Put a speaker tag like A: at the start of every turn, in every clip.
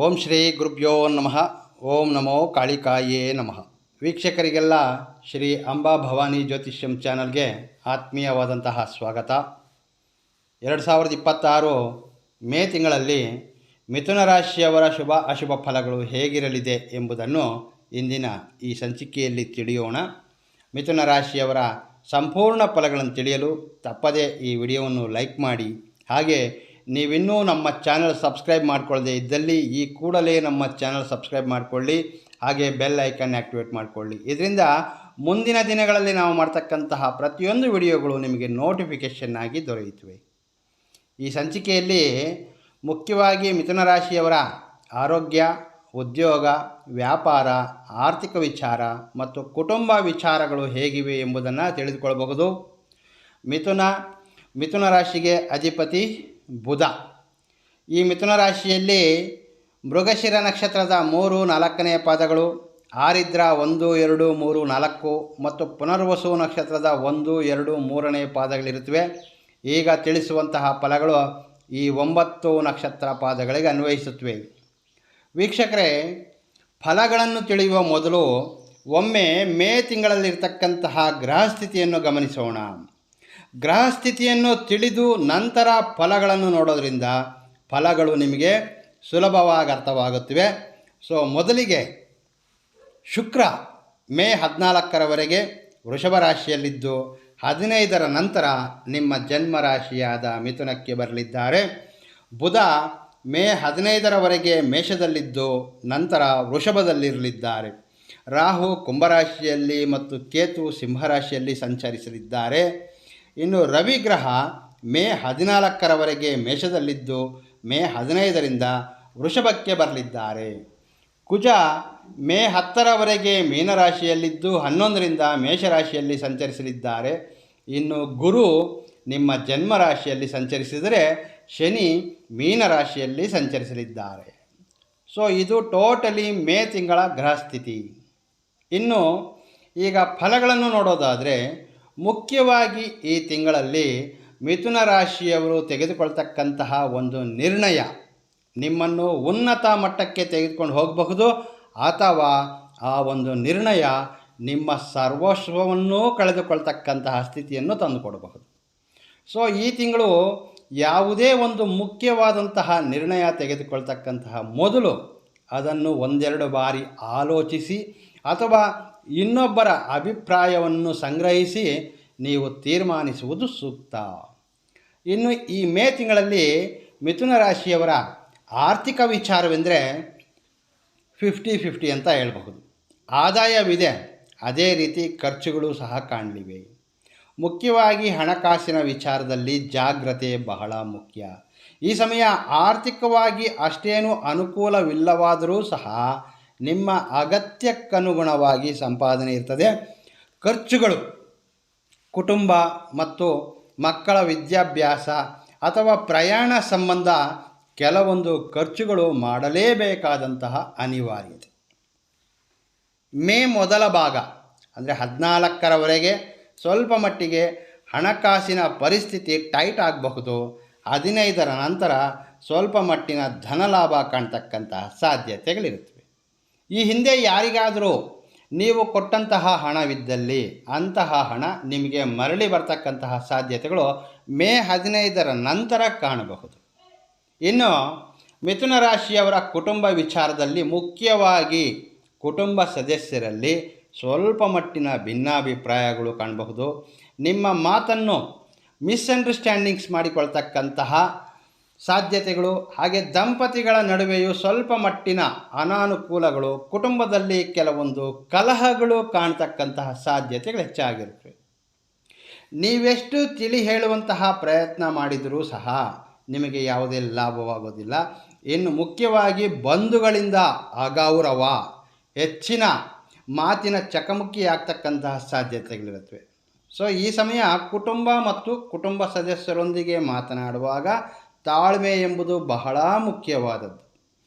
A: ಓಂ ಶ್ರೀ ಗುರುಭ್ಯೋ ನಮಃ. ಓಂ ನಮೋ ಕಾಳಿಕಾಯೇ ನಮಃ. ವೀಕ್ಷಕರಿಗೆಲ್ಲ ಶ್ರೀ ಅಂಬಾ ಭವಾನಿ ಜ್ಯೋತಿಷ್ಯಂ ಚಾನಲ್ಗೆ ಆತ್ಮೀಯವಾದಂತಹ ಸ್ವಾಗತ. 2026 ಮೇ ತಿಂಗಳಲ್ಲಿ ಮಿಥುನ ರಾಶಿಯವರ ಶುಭ ಅಶುಭ ಫಲಗಳು ಹೇಗಿರಲಿದೆ ಎಂಬುದನ್ನು ಇಂದಿನ ಈ ಸಂಚಿಕೆಯಲ್ಲಿ ತಿಳಿಯೋಣ. ಮಿಥುನ ರಾಶಿಯವರ ಸಂಪೂರ್ಣ ಫಲಗಳನ್ನು ತಿಳಿಯಲು ತಪ್ಪದೇ ಈ ವಿಡಿಯೋವನ್ನು ಲೈಕ್ ಮಾಡಿ, ಹಾಗೆ ನೀವಿನ್ನೂ ನಮ್ಮ ಚಾನಲ್ ಸಬ್ಸ್ಕ್ರೈಬ್ ಮಾಡಿಕೊಳ್ಳದೆ ಇದ್ದಲ್ಲಿ ಈ ಕೂಡಲೇ ನಮ್ಮ ಚಾನಲ್ ಸಬ್ಸ್ಕ್ರೈಬ್ ಮಾಡಿಕೊಳ್ಳಿ, ಹಾಗೆ ಬೆಲ್ ಐಕನ್ ಆ್ಯಕ್ಟಿವೇಟ್ ಮಾಡಿಕೊಳ್ಳಿ. ಇದರಿಂದ ಮುಂದಿನ ದಿನಗಳಲ್ಲಿ ನಾವು ಮಾಡ್ತಕ್ಕಂತಹ ಪ್ರತಿಯೊಂದು ವಿಡಿಯೋಗಳು ನಿಮಗೆ ನೋಟಿಫಿಕೇಷನ್ ಆಗಿ ದೊರೆಯುತ್ತವೆ. ಈ ಸಂಚಿಕೆಯಲ್ಲಿ ಮುಖ್ಯವಾಗಿ ಮಿಥುನ ರಾಶಿಯವರ ಆರೋಗ್ಯ, ಉದ್ಯೋಗ, ವ್ಯಾಪಾರ, ಆರ್ಥಿಕ ವಿಚಾರ ಮತ್ತು ಕುಟುಂಬ ವಿಚಾರಗಳು ಹೇಗಿವೆ ಎಂಬುದನ್ನು ತಿಳಿದುಕೊಳ್ಳಬಹುದು. ಮಿಥುನ ರಾಶಿಗೆ ಅಧಿಪತಿ ಬುಧ. ಈ ಮಿಥುನ ರಾಶಿಯಲ್ಲಿ ಮೃಗಶಿರ ನಕ್ಷತ್ರದ 3, 4ನೇ ಪಾದಗಳು, ಆರಿದ್ರ 1, 2, 3, 4 ಮತ್ತು ಪುನರ್ವಸು ನಕ್ಷತ್ರದ 1, 2, 3ನೇ ಪಾದಗಳಿರುತ್ತವೆ. ಈಗ ತಿಳಿಸುವಂತಹ ಫಲಗಳು ಈ 9 ನಕ್ಷತ್ರ ಪಾದಗಳಿಗೆ ಅನ್ವಯಿಸುತ್ತವೆ. ವೀಕ್ಷಕರೇ, ಫಲಗಳನ್ನು ತಿಳಿಯುವ ಮೊದಲು ಒಮ್ಮೆ ಮೇ ತಿಂಗಳಲ್ಲಿರ್ತಕ್ಕಂತಹ ಗ್ರಹಸ್ಥಿತಿಯನ್ನು ಗಮನಿಸೋಣ. ಗ್ರಹಸ್ಥಿತಿಯನ್ನು ತಿಳಿದು ನಂತರ ಫಲಗಳನ್ನು ನೋಡೋದ್ರಿಂದ ಫಲಗಳು ನಿಮಗೆ ಸುಲಭವಾಗಿ ಅರ್ಥವಾಗುತ್ತವೆ. ಮೊದಲಿಗೆ ಶುಕ್ರ ಮೇ 14ರವರೆಗೆ ವೃಷಭ ರಾಶಿಯಲ್ಲಿದ್ದು 15ರ ನಂತರ ನಿಮ್ಮ ಜನ್ಮ ರಾಶಿಯಾದ ಮಿಥುನಕ್ಕೆ ಬರಲಿದ್ದಾರೆ. ಬುಧ ಮೇ 15ರವರೆಗೆ ಮೇಷದಲ್ಲಿದ್ದು ನಂತರ ವೃಷಭದಲ್ಲಿರಲಿದ್ದಾರೆ. ರಾಹು ಕುಂಭರಾಶಿಯಲ್ಲಿ ಮತ್ತು ಕೇತು ಸಿಂಹರಾಶಿಯಲ್ಲಿ ಸಂಚರಿಸಲಿದ್ದಾರೆ. ಇನ್ನು ರವಿ ಗ್ರಹ ಮೇ 14ರವರೆಗೆ ಮೇಷದಲ್ಲಿದ್ದು ಮೇ 15ರಿಂದ ವೃಷಭಕ್ಕೆ ಬರಲಿದ್ದಾರೆ. ಕುಜ ಮೇ 10ರವರೆಗೆ ಮೀನರಾಶಿಯಲ್ಲಿದ್ದು 11ರಿಂದ ಮೇಷರಾಶಿಯಲ್ಲಿ ಸಂಚರಿಸಲಿದ್ದಾರೆ. ಇನ್ನು ಗುರು ನಿಮ್ಮ ಜನ್ಮ ರಾಶಿಯಲ್ಲಿ ಸಂಚರಿಸಿದರೆ ಶನಿ ಮೀನರಾಶಿಯಲ್ಲಿ ಸಂಚರಿಸಲಿದ್ದಾರೆ. ಇದು ಟೋಟಲಿ ಮೇ ತಿಂಗಳ ಗ್ರಹಸ್ಥಿತಿ. ಇನ್ನು ಈಗ ಫಲಗಳನ್ನು ನೋಡೋದಾದರೆ, ಮುಖ್ಯವಾಗಿ ಈ ತಿಂಗಳಲ್ಲಿ ಮಿಥುನ ರಾಶಿಯವರು ತೆಗೆದುಕೊಳ್ತಕ್ಕಂತಹ ಒಂದು ನಿರ್ಣಯ ನಿಮ್ಮನ್ನು ಉನ್ನತ ಮಟ್ಟಕ್ಕೆ ತೆಗೆದುಕೊಂಡು ಹೋಗಬಹುದು, ಅಥವಾ ಆ ಒಂದು ನಿರ್ಣಯ ನಿಮ್ಮ ಸರ್ವಸ್ವವನ್ನೂ ಕಳೆದುಕೊಳ್ತಕ್ಕಂತಹ ಸ್ಥಿತಿಯನ್ನು ತಂದುಕೊಡಬಹುದು. ಈ ತಿಂಗಳು ಯಾವುದೇ ಒಂದು ಮುಖ್ಯವಾದಂತಹ ನಿರ್ಣಯ ತೆಗೆದುಕೊಳ್ತಕ್ಕಂತಹ ಮೊದಲು ಅದನ್ನು 1-2 ಬಾರಿ ಆಲೋಚಿಸಿ ಅಥವಾ ಇನ್ನೊಬ್ಬರ ಅಭಿಪ್ರಾಯವನ್ನು ಸಂಗ್ರಹಿಸಿ ನೀವು ತೀರ್ಮಾನಿಸುವುದು ಸೂಕ್ತ. ಇನ್ನು ಈ ಮೇ ತಿಂಗಳಲ್ಲಿ ಮಿಥುನ ರಾಶಿಯವರ ಆರ್ಥಿಕ ವಿಚಾರವೆಂದರೆ 50-50 ಅಂತ ಹೇಳಬಹುದು. ಆದಾಯವಿದೆ, ಅದೇ ರೀತಿ ಖರ್ಚುಗಳು ಸಹ ಕಾಣಲಿವೆ. ಮುಖ್ಯವಾಗಿ ಹಣಕಾಸಿನ ವಿಚಾರದಲ್ಲಿ ಜಾಗ್ರತೆ ಬಹಳ ಮುಖ್ಯ. ಈ ಸಮಯ ಆರ್ಥಿಕವಾಗಿ ಅಷ್ಟೇನೂ ಅನುಕೂಲವಿಲ್ಲವಾದರೂ ಸಹ ನಿಮ್ಮ ಅಗತ್ಯಕ್ಕನುಗುಣವಾಗಿ ಸಂಪಾದನೆ ಇರ್ತದೆ. ಖರ್ಚುಗಳು ಕುಟುಂಬ ಮತ್ತು ಮಕ್ಕಳ ವಿದ್ಯಾಭ್ಯಾಸ ಅಥವಾ ಪ್ರಯಾಣ ಸಂಬಂಧ ಕೆಲವೊಂದು ಖರ್ಚುಗಳು ಮಾಡಲೇಬೇಕಾದಂತಹ ಅನಿವಾರ್ಯತೆ. ಮೇ ಮೊದಲ ಭಾಗ ಅಂದರೆ 14ರವರೆಗೆ ಸ್ವಲ್ಪ ಮಟ್ಟಿಗೆ ಹಣಕಾಸಿನ ಪರಿಸ್ಥಿತಿ ಟೈಟ್ ಆಗಬಹುದು. 15ರ ನಂತರ ಸ್ವಲ್ಪ ಮಟ್ಟಿನ ಧನಲಾಭ ಕಾಣ್ತಕ್ಕಂತಹ ಸಾಧ್ಯತೆಗಳಿರುತ್ತವೆ. ಈ ಹಿಂದೆ ಯಾರಿಗಾದರೂ ನೀವು ಕೊಟ್ಟಂತಹ ಹಣವಿದ್ದಲ್ಲಿ ಅಂತಹ ಹಣ ನಿಮಗೆ ಮರಳಿ ಬರ್ತಕ್ಕಂತಹ ಸಾಧ್ಯತೆಗಳು ಮೇ 15ರ ನಂತರ ಕಾಣಬಹುದು. ಇನ್ನು ಮಿಥುನ ರಾಶಿಯವರ ಕುಟುಂಬ ವಿಚಾರದಲ್ಲಿ ಮುಖ್ಯವಾಗಿ ಕುಟುಂಬ ಸದಸ್ಯರಲ್ಲಿ ಸ್ವಲ್ಪ ಮಟ್ಟಿನ ಭಿನ್ನಾಭಿಪ್ರಾಯಗಳು ಕಾಣಬಹುದು. ನಿಮ್ಮ ಮಾತನ್ನು ಮಿಸ್ಅಂಡರ್ಸ್ಟ್ಯಾಂಡಿಂಗ್ಸ್ ಮಾಡಿಕೊಳ್ತಕ್ಕಂತಹ ಸಾಧ್ಯತೆಗಳು, ಹಾಗೆ ದಂಪತಿಗಳ ನಡುವೆಯೂ ಸ್ವಲ್ಪ ಮಟ್ಟಿನ ಅನಾನುಕೂಲಗಳು, ಕುಟುಂಬದಲ್ಲಿ ಕೆಲವೊಂದು ಕಲಹಗಳು ಕಾಣ್ತಕ್ಕಂತಹ ಸಾಧ್ಯತೆಗಳು ಹೆಚ್ಚಾಗಿರುತ್ತವೆ. ನೀವೆಷ್ಟು ತಿಳಿ ಹೇಳುವಂತಹ ಪ್ರಯತ್ನ ಮಾಡಿದರೂ ಸಹ ನಿಮಗೆ ಯಾವುದೇ ಲಾಭವಾಗೋದಿಲ್ಲ. ಇನ್ನು ಮುಖ್ಯವಾಗಿ ಬಂಧುಗಳಿಂದ ಅಗೌರವ, ಹೆಚ್ಚಿನ ಮಾತಿನ ಚಕಮಕಿ ಆಗ್ತಕ್ಕಂತಹ ಸಾಧ್ಯತೆಗಳಿರುತ್ತವೆ. ಈ ಸಮಯ ಕುಟುಂಬ ಮತ್ತು ಕುಟುಂಬ ಸದಸ್ಯರೊಂದಿಗೆ ಮಾತನಾಡುವಾಗ ತಾಳ್ಮೆ ಎಂಬುದು ಬಹಳ ಮುಖ್ಯವಾದದ್ದು.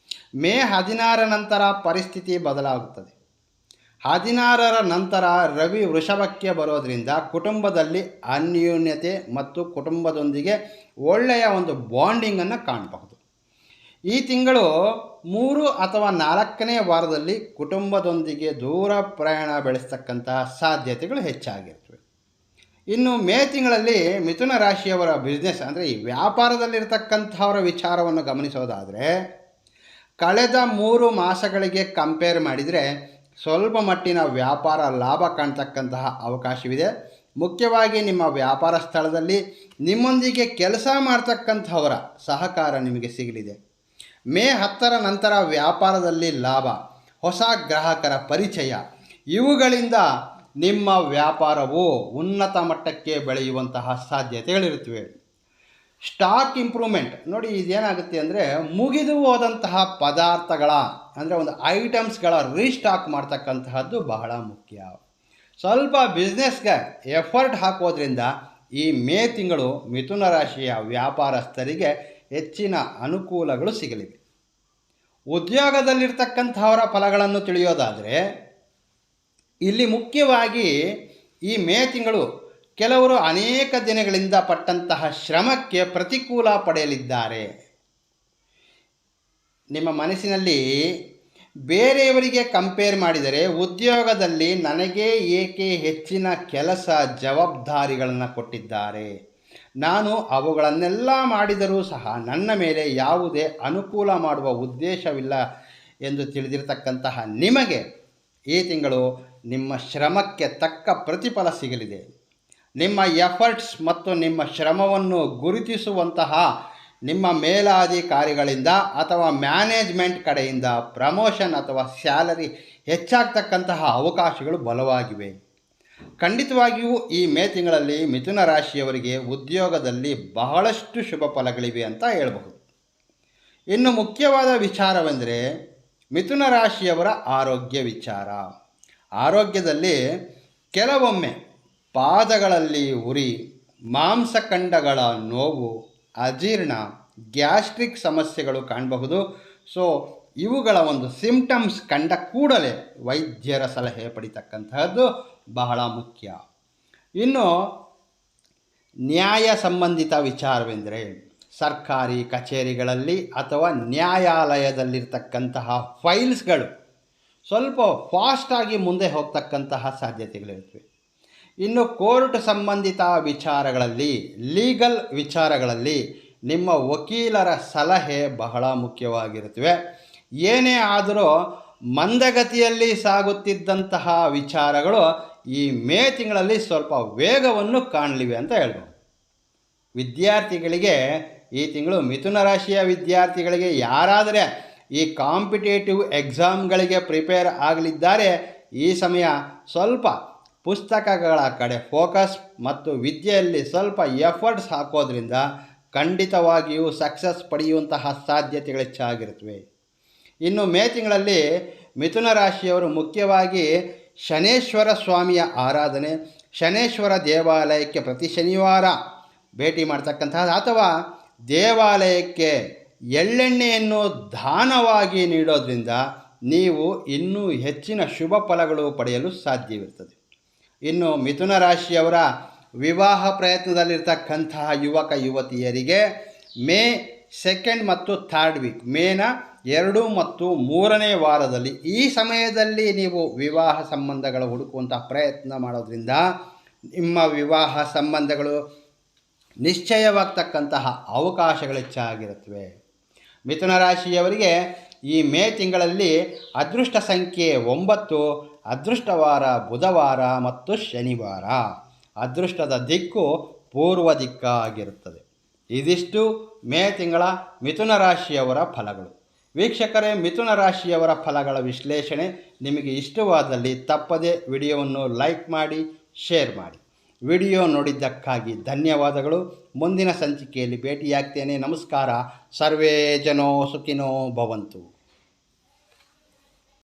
A: ಮೇ 16ರ ನಂತರ ಪರಿಸ್ಥಿತಿ ಬದಲಾಗುತ್ತದೆ. 16ರ ನಂತರ ರವಿ ವೃಷಭಕ್ಕೆ ಬರೋದರಿಂದ ಕುಟುಂಬದಲ್ಲಿ ಅನ್ಯೋನ್ಯತೆ ಮತ್ತು ಕುಟುಂಬದೊಂದಿಗೆ ಒಳ್ಳೆಯ ಒಂದು ಬಾಂಡಿಂಗನ್ನು ಕಾಣಬಹುದು. ಈ ತಿಂಗಳು 3 ಅಥವಾ 4ನೇ ವಾರದಲ್ಲಿ ಕುಟುಂಬದೊಂದಿಗೆ ದೂರ ಪ್ರಯಾಣ ಬೆಳೆಸ್ತಕ್ಕಂತಹ ಸಾಧ್ಯತೆಗಳು ಹೆಚ್ಚಾಗಿರ್ತವೆ. ಇನ್ನು ಮೇ ತಿಂಗಳಲ್ಲಿ ಮಿಥುನ ರಾಶಿಯವರ ಬಿಸ್ನೆಸ್ ಅಂದರೆ ಈ ವ್ಯಾಪಾರದಲ್ಲಿರ್ತಕ್ಕಂಥವರ ವಿಚಾರವನ್ನು ಗಮನಿಸೋದಾದರೆ ಕಳೆದ 3 ಮಾಸಗಳಿಗೆ ಕಂಪೇರ್ ಮಾಡಿದರೆ ಸ್ವಲ್ಪ ಮಟ್ಟಿನ ವ್ಯಾಪಾರ ಲಾಭ ಕಾಣ್ತಕ್ಕಂತಹ ಅವಕಾಶವಿದೆ. ಮುಖ್ಯವಾಗಿ ನಿಮ್ಮ ವ್ಯಾಪಾರ ಸ್ಥಳದಲ್ಲಿ ನಿಮ್ಮೊಂದಿಗೆ ಕೆಲಸ ಮಾಡ್ತಕ್ಕಂಥವರ ಸಹಕಾರ ನಿಮಗೆ ಸಿಗಲಿದೆ. ಮೇ 10ರ ನಂತರ ವ್ಯಾಪಾರದಲ್ಲಿ ಲಾಭ, ಹೊಸ ಗ್ರಾಹಕರ ಪರಿಚಯ ಇವುಗಳಿಂದ ನಿಮ್ಮ ವ್ಯಾಪಾರವು ಉನ್ನತ ಮಟ್ಟಕ್ಕೆ ಬೆಳೆಯುವಂತಹ ಸಾಧ್ಯತೆಗಳಿರುತ್ತವೆ. ಸ್ಟಾಕ್ ಇಂಪ್ರೂವ್ಮೆಂಟ್ ನೋಡಿ, ಇದೇನಾಗುತ್ತೆ ಅಂದರೆ ಮುಗಿದು ಹೋದಂತಹ ಪದಾರ್ಥಗಳ ಅಂದರೆ ಒಂದು ಐಟಮ್ಸ್ಗಳ ರೀಸ್ಟಾಕ್ ಮಾಡ್ತಕ್ಕಂತಹದ್ದು ಬಹಳ ಮುಖ್ಯ. ಸ್ವಲ್ಪ ಬಿಸ್ನೆಸ್ಗೆ ಎಫರ್ಟ್ ಹಾಕೋದ್ರಿಂದ ಈ ಮೇ ತಿಂಗಳು ಮಿಥುನ ರಾಶಿಯ ವ್ಯಾಪಾರಸ್ಥರಿಗೆ ಹೆಚ್ಚಿನ ಅನುಕೂಲಗಳು ಸಿಗಲಿವೆ. ಉದ್ಯೋಗದಲ್ಲಿರ್ತಕ್ಕಂಥವರ ಫಲಗಳನ್ನು ತಿಳಿಯೋದಾದರೆ ಇಲ್ಲಿ ಮುಖ್ಯವಾಗಿ ಈ ಮೇ ತಿಂಗಳು ಕೆಲವರು ಅನೇಕ ದಿನಗಳಿಂದ ಪಟ್ಟಂತಹ ಶ್ರಮಕ್ಕೆ ಪ್ರತಿಕೂಲ ಪಡೆಯಲಿದ್ದಾರೆ. ನಿಮ್ಮ ಮನಸ್ಸಿನಲ್ಲಿ ಬೇರೆಯವರಿಗೆ ಕಂಪೇರ್ ಮಾಡಿದರೆ ಉದ್ಯೋಗದಲ್ಲಿ ನನಗೆ ಏಕೆ ಹೆಚ್ಚಿನ ಕೆಲಸ ಜವಾಬ್ದಾರಿಗಳನ್ನು ಕೊಟ್ಟಿದ್ದಾರೆ, ನಾನು ಅವುಗಳನ್ನೆಲ್ಲ ಮಾಡಿದರೂ ಸಹ ನನ್ನ ಮೇಲೆ ಯಾವುದೇ ಅನುಕೂಲ ಮಾಡುವ ಉದ್ದೇಶವಿಲ್ಲ ಎಂದು ತಿಳಿದಿರತಕ್ಕಂತಹ ನಿಮಗೆ ಈ ತಿಂಗಳು ನಿಮ್ಮ ಶ್ರಮಕ್ಕೆ ತಕ್ಕ ಪ್ರತಿಫಲ ಸಿಗಲಿದೆ. ನಿಮ್ಮ ಎಫರ್ಟ್ಸ್ ಮತ್ತು ನಿಮ್ಮ ಶ್ರಮವನ್ನು ಗುರುತಿಸುವಂತಹ ನಿಮ್ಮ ಮೇಲಾಧಿಕಾರಿಗಳಿಂದ ಅಥವಾ ಮ್ಯಾನೇಜ್ಮೆಂಟ್ ಕಡೆಯಿಂದ ಪ್ರಮೋಷನ್ ಅಥವಾ ಸ್ಯಾಲರಿ ಹೆಚ್ಚಾಗ್ತಕ್ಕಂತಹ ಅವಕಾಶಗಳು ಬಲವಾಗಿವೆ. ಖಂಡಿತವಾಗಿಯೂ ಈ ಮೇ ತಿಂಗಳಲ್ಲಿ ಮಿಥುನ ರಾಶಿಯವರಿಗೆ ಉದ್ಯೋಗದಲ್ಲಿ ಬಹಳಷ್ಟು ಶುಭ ಫಲಗಳಿವೆ ಅಂತ ಹೇಳಬಹುದು. ಇನ್ನು ಮುಖ್ಯವಾದ ವಿಚಾರವೆಂದರೆ ಮಿಥುನ ರಾಶಿಯವರ ಆರೋಗ್ಯ ವಿಚಾರ. ಆರೋಗ್ಯದಲ್ಲಿ ಕೆಲವೊಮ್ಮೆ ಪಾದಗಳಲ್ಲಿ ಉರಿ, ಮಾಂಸಖಂಡಗಳ ನೋವು, ಅಜೀರ್ಣ, ಗ್ಯಾಸ್ಟ್ರಿಕ್ ಸಮಸ್ಯೆಗಳು ಕಾಣಬಹುದು. ಸೊ ಇವುಗಳ ಒಂದು ಸಿಂಪ್ಟಮ್ಸ್ ಕಂಡ ಕೂಡಲೇ ವೈದ್ಯರ ಸಲಹೆ ಪಡಿತಕ್ಕಂತಹದ್ದು ಬಹಳ ಮುಖ್ಯ. ಇನ್ನು ನ್ಯಾಯ ಸಂಬಂಧಿತ ವಿಚಾರವೆಂದರೆ ಸರ್ಕಾರಿ ಕಚೇರಿಗಳಲ್ಲಿ ಅಥವಾ ನ್ಯಾಯಾಲಯದಲ್ಲಿರ್ತಕ್ಕಂತಹ ಫೈಲ್ಸ್ಗಳು ಸ್ವಲ್ಪ ಫಾಸ್ಟಾಗಿ ಮುಂದೆ ಹೋಗ್ತಕ್ಕಂತಹ ಸಾಧ್ಯತೆಗಳಿರುತ್ತವೆ. ಇನ್ನು ಕೋರ್ಟ್ ಸಂಬಂಧಿತ ವಿಚಾರಗಳಲ್ಲಿ, ಲೀಗಲ್ ವಿಚಾರಗಳಲ್ಲಿ ನಿಮ್ಮ ವಕೀಲರ ಸಲಹೆ ಬಹಳ ಮುಖ್ಯವಾಗಿರುತ್ತವೆ. ಏನೇ ಆದರೂ ಮಂದಗತಿಯಲ್ಲಿ ಸಾಗುತ್ತಿದ್ದಂತಹ ವಿಚಾರಗಳು ಈ ಮೇ ತಿಂಗಳಲ್ಲಿ ಸ್ವಲ್ಪ ವೇಗವನ್ನು ಕಾಣಲಿವೆ ಅಂತ ಹೇಳ್ಬೋದು. ವಿದ್ಯಾರ್ಥಿಗಳಿಗೆ ಈ ತಿಂಗಳು ಮಿಥುನ ರಾಶಿಯ ವಿದ್ಯಾರ್ಥಿಗಳಿಗೆ ಯಾರಾದರೆ ಈ ಕಾಂಪಿಟೇಟಿವ್ ಎಕ್ಸಾಮ್ಗಳಿಗೆ ಪ್ರಿಪೇರ್ ಆಗಲಿದ್ದಾರೆ ಈ ಸಮಯ ಸ್ವಲ್ಪ ಪುಸ್ತಕಗಳ ಕಡೆ ಫೋಕಸ್ ಮತ್ತು ವಿದ್ಯೆಯಲ್ಲಿ ಸ್ವಲ್ಪ ಎಫರ್ಟ್ಸ್ ಹಾಕೋದ್ರಿಂದ ಖಂಡಿತವಾಗಿಯೂ ಸಕ್ಸಸ್ ಪಡೆಯುವಂತಹ ಸಾಧ್ಯತೆಗಳು ಹೆಚ್ಚಾಗಿರುತ್ತವೆ. ಇನ್ನು ಮೇ ತಿಂಗಳಲ್ಲಿ ಮಿಥುನ ರಾಶಿಯವರು ಮುಖ್ಯವಾಗಿ ಶನೇಶ್ವರ ಸ್ವಾಮಿಯ ಆರಾಧನೆ, ಶನೇಶ್ವರ ದೇವಾಲಯಕ್ಕೆ ಪ್ರತಿ ಶನಿವಾರ ಭೇಟಿ ಮಾಡ್ತಕ್ಕಂತಹ ಅಥವಾ ದೇವಾಲಯಕ್ಕೆ ಎಳ್ಳೆಣ್ಣೆಯನ್ನು ದಾನವಾಗಿ ನೀಡೋದ್ರಿಂದ ನೀವು ಇನ್ನೂ ಹೆಚ್ಚಿನ ಶುಭ ಫಲಗಳು ಪಡೆಯಲು ಸಾಧ್ಯವಿರುತ್ತದೆ. ಇನ್ನು ಮಿಥುನ ರಾಶಿಯವರ ವಿವಾಹ ಪ್ರಯತ್ನದಲ್ಲಿರ್ತಕ್ಕಂತಹ ಯುವಕ ಯುವತಿಯರಿಗೆ ಮೇ 2 ಮತ್ತು 3rd ವೀಕ್, ಮೇನ 2 ಮತ್ತು 3ನೇ ವಾರದಲ್ಲಿ ಈ ಸಮಯದಲ್ಲಿ ನೀವು ವಿವಾಹ ಸಂಬಂಧಗಳು ಹುಡುಕುವಂತಹ ಪ್ರಯತ್ನ ಮಾಡೋದ್ರಿಂದ ನಿಮ್ಮ ವಿವಾಹ ಸಂಬಂಧಗಳು ನಿಶ್ಚಯವಾಗ್ತಕ್ಕಂತಹ ಅವಕಾಶಗಳು ಹೆಚ್ಚಾಗಿರುತ್ತವೆ. ಮಿಥುನ ರಾಶಿಯವರಿಗೆ ಈ ಮೇ ತಿಂಗಳಲ್ಲಿ ಅದೃಷ್ಟ ಸಂಖ್ಯೆ 9, ಅದೃಷ್ಟವಾರ ಬುಧವಾರ ಮತ್ತು ಶನಿವಾರ, ಅದೃಷ್ಟದ ದಿಕ್ಕು ಪೂರ್ವ ದಿಕ್ಕಾಗಿರುತ್ತದೆ. ಇದಿಷ್ಟು ಮೇ ತಿಂಗಳ ಮಿಥುನ ರಾಶಿಯವರ ಫಲಗಳು. ವೀಕ್ಷಕರೇ, ಮಿಥುನ ರಾಶಿಯವರ ಫಲಗಳ ವಿಶ್ಲೇಷಣೆ ನಿಮಗೆ ಇಷ್ಟವಾದಲ್ಲಿ ತಪ್ಪದೇ ವಿಡಿಯೋವನ್ನು ಲೈಕ್ ಮಾಡಿ, ಶೇರ್ ಮಾಡಿ. ವಿಡಿಯೋ ನೋಡಿದ್ದಕ್ಕಾಗಿ ಧನ್ಯವಾದಗಳು. ಮುಂದಿನ ಸಂಚಿಕೆಯಲ್ಲಿ ಭೇಟಿಯಾಗ್ತೇನೆ. ನಮಸ್ಕಾರ. ಸರ್ವೇ ಜನೋ ಸುಖಿನೋ ಭವಂತು.